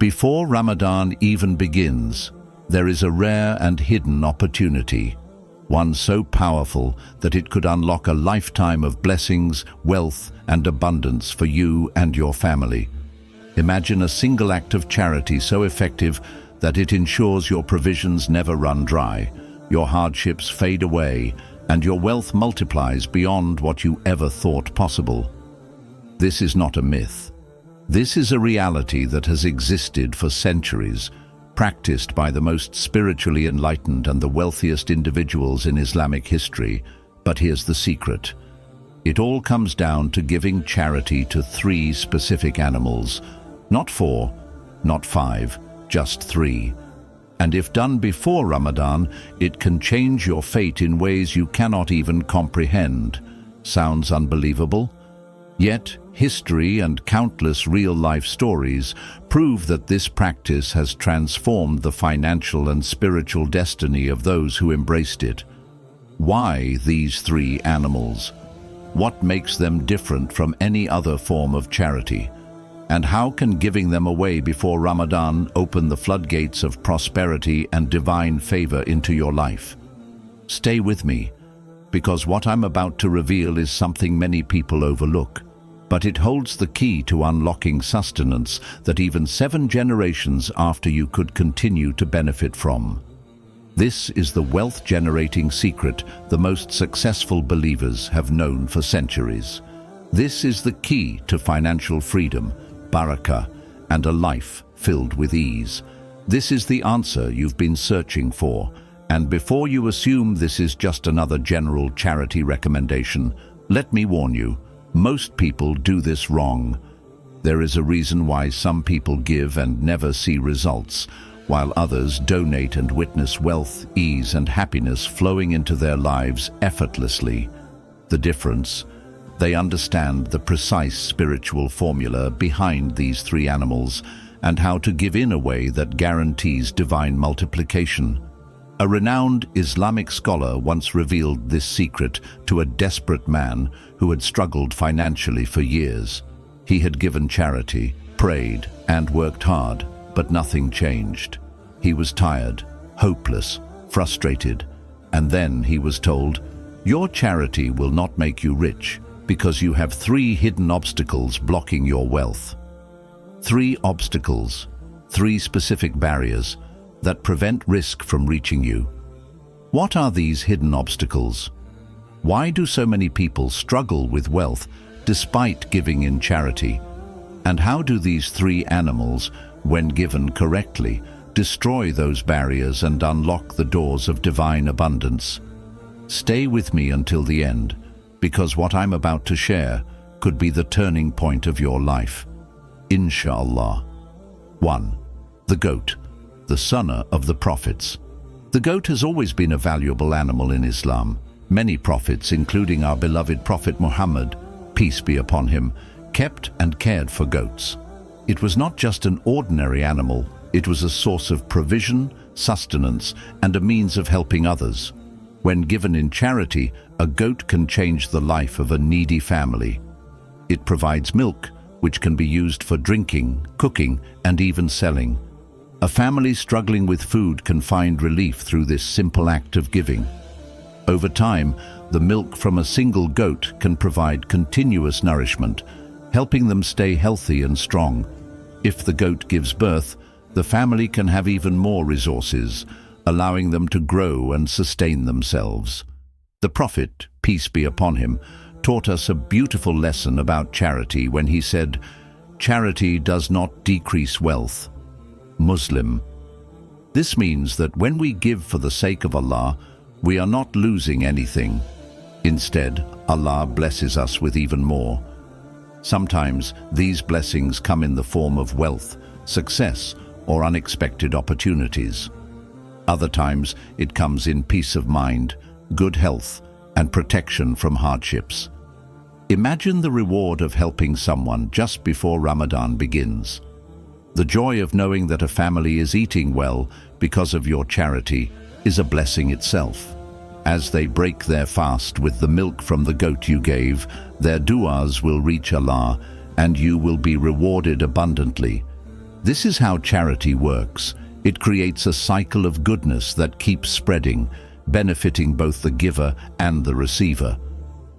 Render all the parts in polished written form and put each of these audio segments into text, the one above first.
Before Ramadan even begins, there is a rare and hidden opportunity, one so powerful that it could unlock a lifetime of blessings, wealth, and abundance for you and your family. Imagine a single act of charity so effective that it ensures your provisions never run dry, your hardships fade away, and your wealth multiplies beyond what you ever thought possible. This is not a myth. This is a reality that has existed for centuries, practiced by the most spiritually enlightened and the wealthiest individuals in Islamic history. But here's the secret. It all comes down to giving charity to 3 specific animals. Not 4, not 5, just 3. And if done before Ramadan, it can change your fate in ways you cannot even comprehend. Sounds unbelievable? Yet, history and countless real-life stories prove that this practice has transformed the financial and spiritual destiny of those who embraced it. Why these 3 animals? What makes them different from any other form of charity? And how can giving them away before Ramadan open the floodgates of prosperity and divine favor into your life? Stay with me, because what I'm about to reveal is something many people overlook. But it holds the key to unlocking sustenance that even 7 generations after you could continue to benefit from. This is the wealth-generating secret the most successful believers have known for centuries. This is the key to financial freedom, Barakah, and a life filled with ease. This is the answer you've been searching for. And before you assume this is just another general charity recommendation, let me warn you, most people do this wrong. There is a reason why some people give and never see results, while others donate and witness wealth, ease, and happiness flowing into their lives effortlessly. The difference: they understand the precise spiritual formula behind these 3 animals and how to give in a way that guarantees divine multiplication. A renowned Islamic scholar once revealed this secret to a desperate man who had struggled financially for years. He had given charity, prayed, and worked hard, but nothing changed. He was tired, hopeless, frustrated, and then he was told, "Your charity will not make you rich because you have 3 hidden obstacles blocking your wealth." 3 obstacles, 3 specific barriers that prevent risk from reaching you. What are these hidden obstacles? Why do so many people struggle with wealth despite giving in charity? And how do these 3 animals, when given correctly, destroy those barriers and unlock the doors of divine abundance? Stay with me until the end, because what I'm about to share could be the turning point of your life. Inshallah. 1. The goat, the son of the prophets. The goat has always been a valuable animal in Islam. Many prophets, including our beloved Prophet Muhammad, peace be upon him, kept and cared for goats. It was not just an ordinary animal, it was a source of provision, sustenance, and a means of helping others. When given in charity, a goat can change the life of a needy family. It provides milk, which can be used for drinking, cooking, and even selling. A family struggling with food can find relief through this simple act of giving. Over time, the milk from a single goat can provide continuous nourishment, helping them stay healthy and strong. If the goat gives birth, the family can have even more resources, allowing them to grow and sustain themselves. The Prophet, peace be upon him, taught us a beautiful lesson about charity when he said, "Charity does not decrease wealth." Muslim. This means that when we give for the sake of Allah, we are not losing anything. Instead, Allah blesses us with even more. Sometimes these blessings come in the form of wealth, success, or unexpected opportunities. Other times it comes in peace of mind, good health, and protection from hardships. Imagine the reward of helping someone just before Ramadan begins. The joy of knowing that a family is eating well because of your charity is a blessing itself. As they break their fast with the milk from the goat you gave, their du'as will reach Allah and you will be rewarded abundantly. This is how charity works. It creates a cycle of goodness that keeps spreading, benefiting both the giver and the receiver.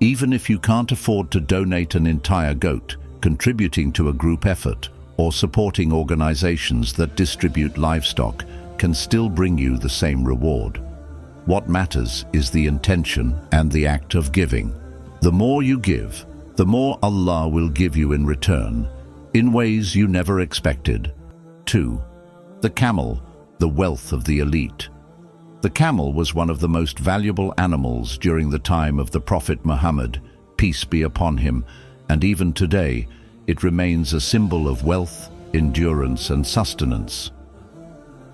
Even if you can't afford to donate an entire goat, contributing to a group effort or supporting organizations that distribute livestock can still bring you the same reward. What matters is the intention and the act of giving. The more you give, the more Allah will give you in return, in ways you never expected. 2. The camel, the wealth of the elite. The camel was one of the most valuable animals during the time of the Prophet Muhammad, peace be upon him, and even today it remains a symbol of wealth, endurance, and sustenance.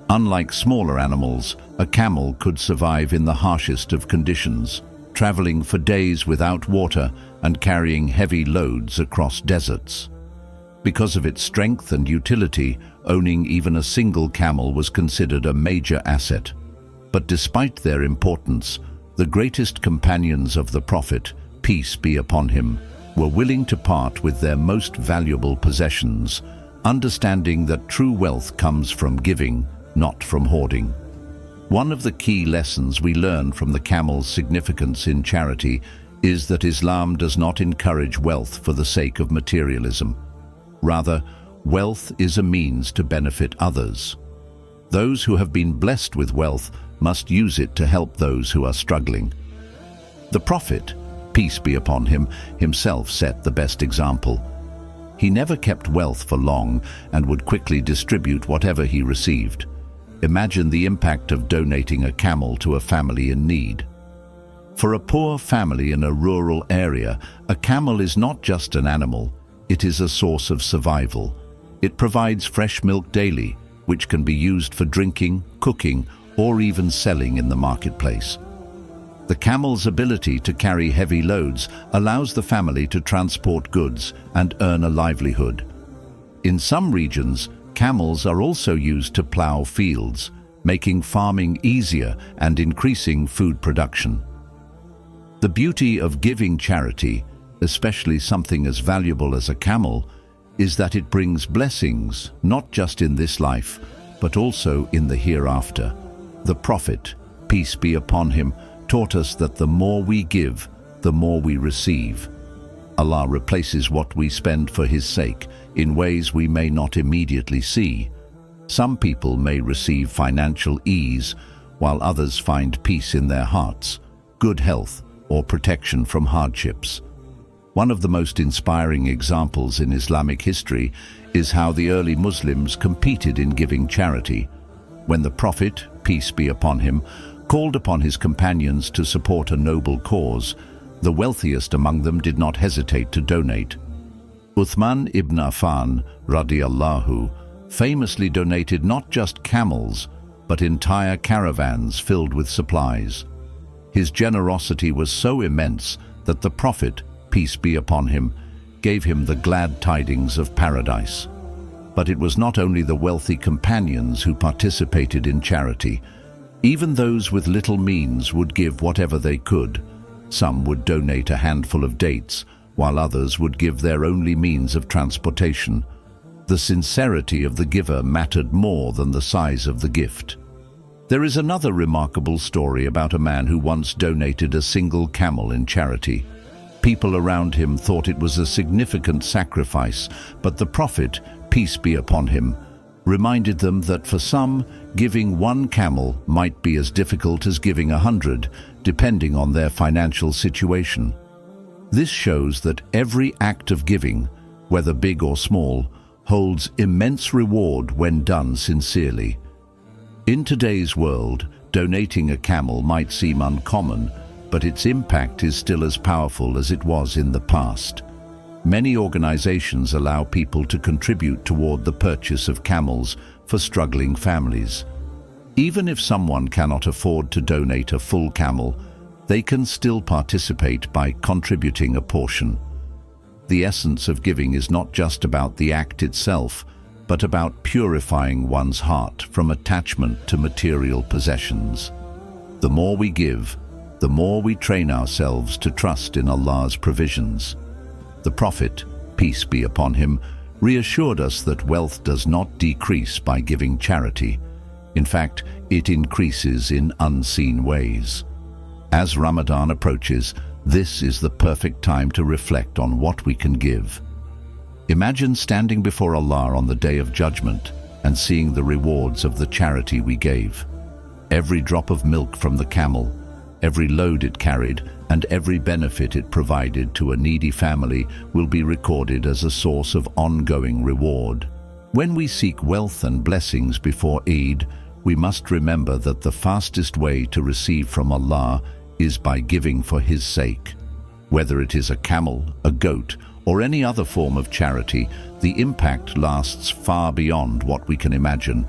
Unlike smaller animals, a camel could survive in the harshest of conditions, traveling for days without water and carrying heavy loads across deserts. Because of its strength and utility, owning even a single camel was considered a major asset. But despite their importance, the greatest companions of the Prophet, peace be upon him, were willing to part with their most valuable possessions, understanding that true wealth comes from giving, not from hoarding. One of the key lessons we learn from the camel's significance in charity is that Islam does not encourage wealth for the sake of materialism. Rather, wealth is a means to benefit others. Those who have been blessed with wealth must use it to help those who are struggling. The Prophet, peace be upon him, himself set the best example. He never kept wealth for long and would quickly distribute whatever he received. Imagine the impact of donating a camel to a family in need. For a poor family in a rural area, a camel is not just an animal, it is a source of survival. It provides fresh milk daily, which can be used for drinking, cooking, or even selling in the marketplace. The camel's ability to carry heavy loads allows the family to transport goods and earn a livelihood. In some regions, camels are also used to plow fields, making farming easier and increasing food production. The beauty of giving charity, especially something as valuable as a camel, is that it brings blessings not just in this life, but also in the hereafter. The Prophet, peace be upon him, taught us that the more we give, the more we receive. Allah replaces what we spend for His sake in ways we may not immediately see. Some people may receive financial ease, while others find peace in their hearts, good health, or protection from hardships. One of the most inspiring examples in Islamic history is how the early Muslims competed in giving charity. When the Prophet, peace be upon him, called upon his companions to support a noble cause, the wealthiest among them did not hesitate to donate. Uthman ibn Affan, radiallahu, famously donated not just camels, but entire caravans filled with supplies. His generosity was so immense that the Prophet, peace be upon him, gave him the glad tidings of paradise. But it was not only the wealthy companions who participated in charity. Even those with little means would give whatever they could. Some would donate a handful of dates, while others would give their only means of transportation. The sincerity of the giver mattered more than the size of the gift. There is another remarkable story about a man who once donated a single camel in charity. People around him thought it was a significant sacrifice, but the Prophet, peace be upon him, reminded them that for some, giving one camel might be as difficult as giving 100, depending on their financial situation. This shows that every act of giving, whether big or small, holds immense reward when done sincerely. In today's world, donating a camel might seem uncommon, but its impact is still as powerful as it was in the past. Many organizations allow people to contribute toward the purchase of camels for struggling families. Even if someone cannot afford to donate a full camel, they can still participate by contributing a portion. The essence of giving is not just about the act itself, but about purifying one's heart from attachment to material possessions. The more we give, the more we train ourselves to trust in Allah's provisions. The Prophet, peace be upon him, reassured us that wealth does not decrease by giving charity. In fact, it increases in unseen ways. As Ramadan approaches, this is the perfect time to reflect on what we can give. Imagine standing before Allah on the Day of Judgment and seeing the rewards of the charity we gave. Every drop of milk from the camel, every load it carried, and every benefit it provided to a needy family will be recorded as a source of ongoing reward. When we seek wealth and blessings before Eid, we must remember that the fastest way to receive from Allah is by giving for His sake. Whether it is a camel, a goat, or any other form of charity, the impact lasts far beyond what we can imagine.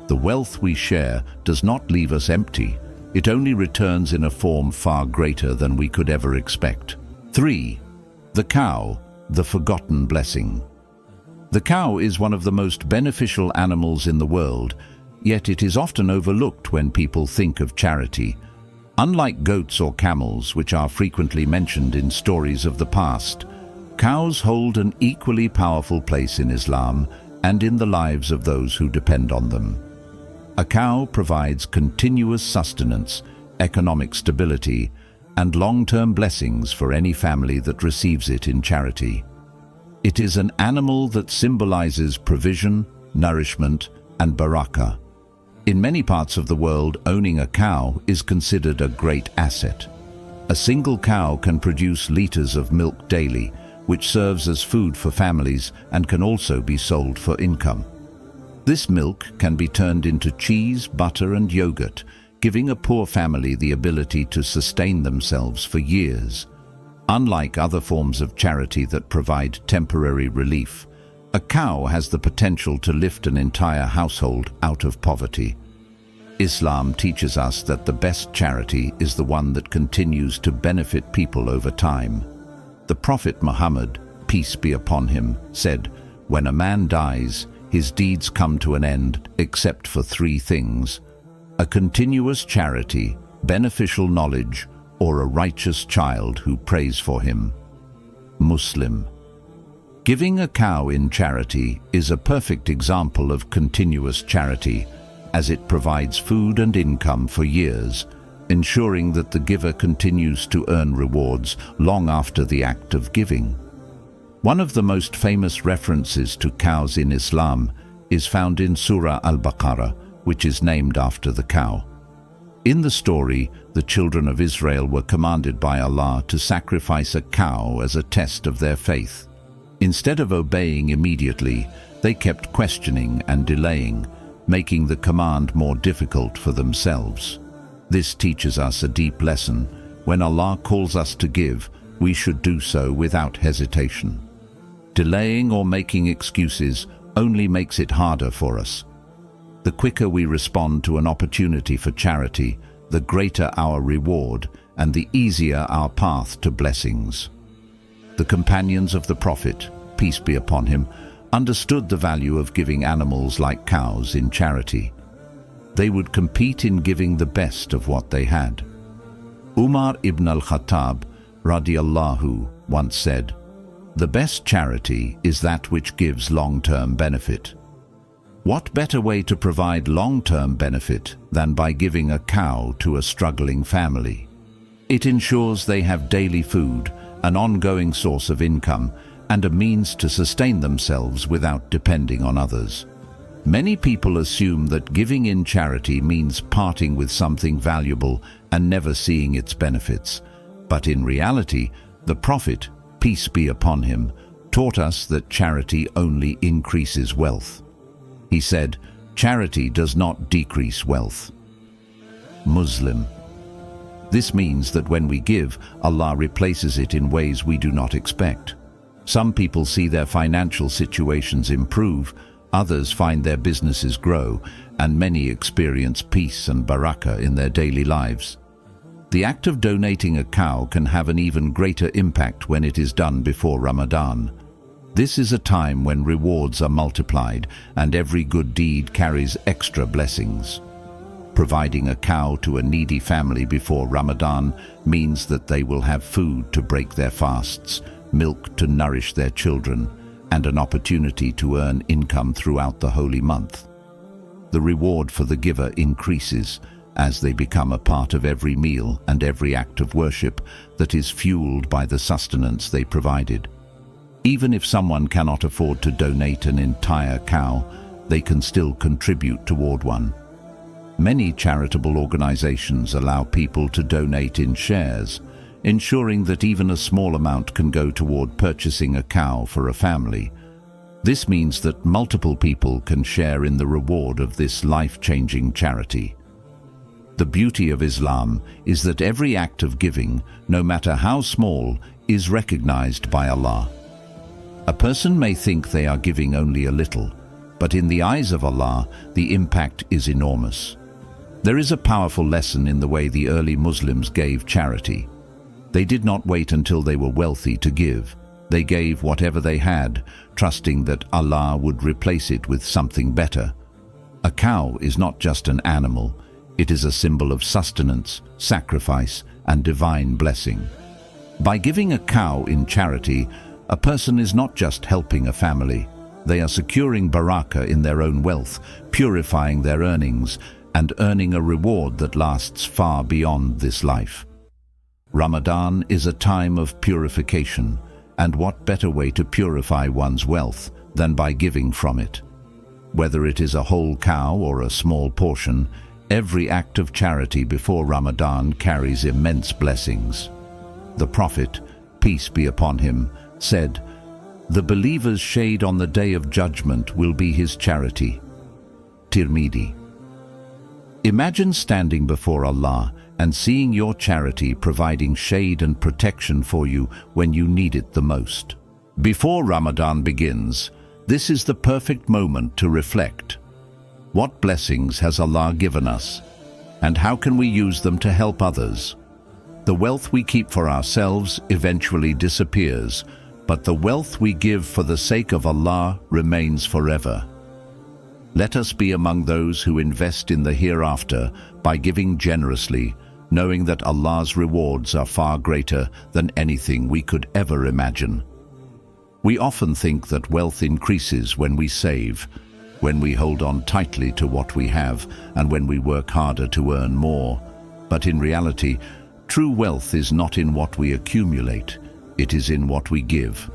The wealth we share does not leave us empty. It only returns in a form far greater than we could ever expect. 3. The cow, the forgotten blessing. The cow is one of the most beneficial animals in the world, yet it is often overlooked when people think of charity. Unlike goats or camels, which are frequently mentioned in stories of the past, cows hold an equally powerful place in Islam and in the lives of those who depend on them. A cow provides continuous sustenance, economic stability, and long-term blessings for any family that receives it in charity. It is an animal that symbolizes provision, nourishment, and barakah. In many parts of the world, owning a cow is considered a great asset. A single cow can produce liters of milk daily, which serves as food for families and can also be sold for income. This milk can be turned into cheese, butter, and yogurt, giving a poor family the ability to sustain themselves for years. Unlike other forms of charity that provide temporary relief, a cow has the potential to lift an entire household out of poverty. Islam teaches us that the best charity is the one that continues to benefit people over time. The Prophet Muhammad, peace be upon him, said, "When a man dies, his deeds come to an end except for 3 things: a continuous charity, beneficial knowledge, or a righteous child who prays for him." Muslim. Giving a cow in charity is a perfect example of continuous charity, as it provides food and income for years, ensuring that the giver continues to earn rewards long after the act of giving. One of the most famous references to cows in Islam is found in Surah Al-Baqarah, which is named after the cow. In the story, the children of Israel were commanded by Allah to sacrifice a cow as a test of their faith. Instead of obeying immediately, they kept questioning and delaying, making the command more difficult for themselves. This teaches us a deep lesson. When Allah calls us to give, we should do so without hesitation. Delaying or making excuses only makes it harder for us. The quicker we respond to an opportunity for charity, the greater our reward and the easier our path to blessings. The companions of the Prophet, peace be upon him, understood the value of giving animals like cows in charity. They would compete in giving the best of what they had. Umar ibn al-Khattab, radiallahu, once said, "The best charity is that which gives long-term benefit." What better way to provide long-term benefit than by giving a cow to a struggling family? It ensures they have daily food, an ongoing source of income, and a means to sustain themselves without depending on others. Many people assume that giving in charity means parting with something valuable and never seeing its benefits. But in reality, the Prophet, peace be upon him, taught us that charity only increases wealth. He said, "Charity does not decrease wealth." Muslim. This means that when we give, Allah replaces it in ways we do not expect. Some people see their financial situations improve, others find their businesses grow, and many experience peace and barakah in their daily lives. The act of donating a cow can have an even greater impact when it is done before Ramadan. This is a time when rewards are multiplied and every good deed carries extra blessings. Providing a cow to a needy family before Ramadan means that they will have food to break their fasts, milk to nourish their children, and an opportunity to earn income throughout the holy month. The reward for the giver increases as they become a part of every meal and every act of worship that is fueled by the sustenance they provided. Even if someone cannot afford to donate an entire cow, they can still contribute toward one. Many charitable organizations allow people to donate in shares, ensuring that even a small amount can go toward purchasing a cow for a family. This means that multiple people can share in the reward of this life-changing charity. The beauty of Islam is that every act of giving, no matter how small, is recognized by Allah. A person may think they are giving only a little, but in the eyes of Allah, the impact is enormous. There is a powerful lesson in the way the early Muslims gave charity. They did not wait until they were wealthy to give. They gave whatever they had, trusting that Allah would replace it with something better. A cow is not just an animal. It is a symbol of sustenance, sacrifice, and divine blessing. By giving a cow in charity, a person is not just helping a family. They are securing barakah in their own wealth, purifying their earnings, and earning a reward that lasts far beyond this life. Ramadan is a time of purification, and what better way to purify one's wealth than by giving from it? Whether it is a whole cow or a small portion, every act of charity before Ramadan carries immense blessings. The Prophet, peace be upon him, said, "The believer's shade on the day of judgment will be his charity." Tirmidhi. Imagine standing before Allah and seeing your charity providing shade and protection for you when you need it the most. Before Ramadan begins, this is the perfect moment to reflect. What blessings has Allah given us, and how can we use them to help others? The wealth we keep for ourselves eventually disappears, but the wealth we give for the sake of Allah remains forever. Let us be among those who invest in the hereafter by giving generously, knowing that Allah's rewards are far greater than anything we could ever imagine. We often think that wealth increases when we save, when we hold on tightly to what we have, and when we work harder to earn more. But in reality, true wealth is not in what we accumulate, it is in what we give.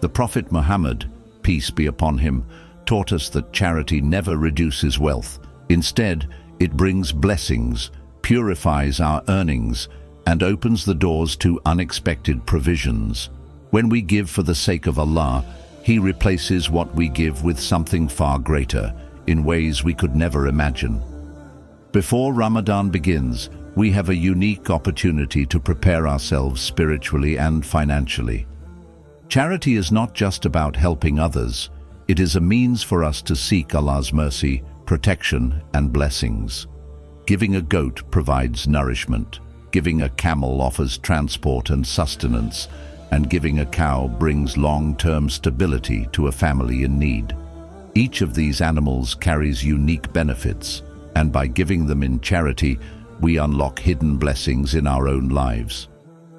The Prophet Muhammad, peace be upon him, taught us that charity never reduces wealth. Instead, it brings blessings, purifies our earnings, and opens the doors to unexpected provisions. When we give for the sake of Allah, He replaces what we give with something far greater, in ways we could never imagine. Before Ramadan begins, we have a unique opportunity to prepare ourselves spiritually and financially. Charity is not just about helping others, it is a means for us to seek Allah's mercy, protection, and blessings. Giving a goat provides nourishment, giving a camel offers transport and sustenance, and giving a cow brings long-term stability to a family in need. Each of these animals carries unique benefits, and by giving them in charity, we unlock hidden blessings in our own lives.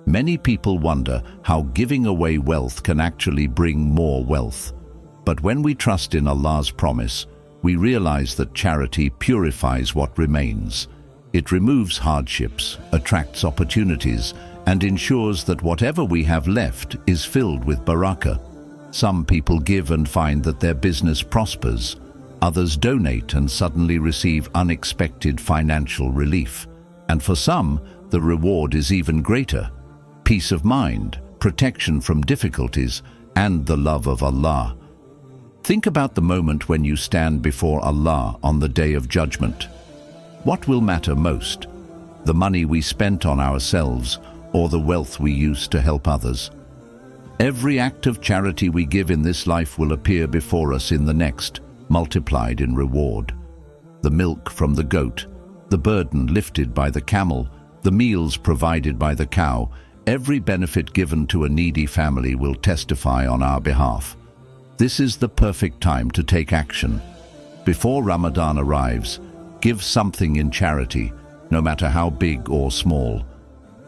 Many people wonder how giving away wealth can actually bring more wealth. But when we trust in Allah's promise, we realize that charity purifies what remains. It removes hardships, attracts opportunities, and ensures that whatever we have left is filled with barakah. Some people give and find that their business prospers. Others donate and suddenly receive unexpected financial relief. And for some, the reward is even greater: peace of mind, protection from difficulties, and the love of Allah. Think about the moment when you stand before Allah on the Day of Judgment. What will matter most? The money we spent on ourselves or the wealth we used to help others? Every act of charity we give in this life will appear before us in the next, multiplied in reward. The milk from the goat, the burden lifted by the camel, the meals provided by the cow, every benefit given to a needy family will testify on our behalf. This is the perfect time to take action. Before Ramadan arrives, give something in charity, no matter how big or small.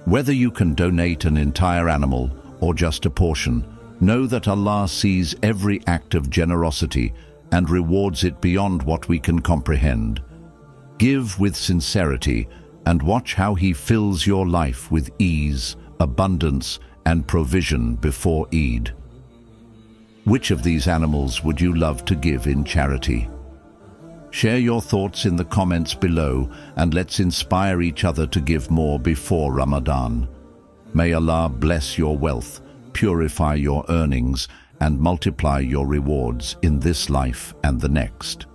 Whether you can donate an entire animal or just a portion, Know that Allah sees every act of generosity and rewards it beyond what we can comprehend. Give with sincerity and watch how He fills your life with ease, abundance, and provision before Eid. Which of these animals would you love to give in charity? Share your thoughts in the comments below and let's inspire each other to give more before Ramadan. May Allah bless your wealth, purify your earnings, and multiply your rewards in this life and the next.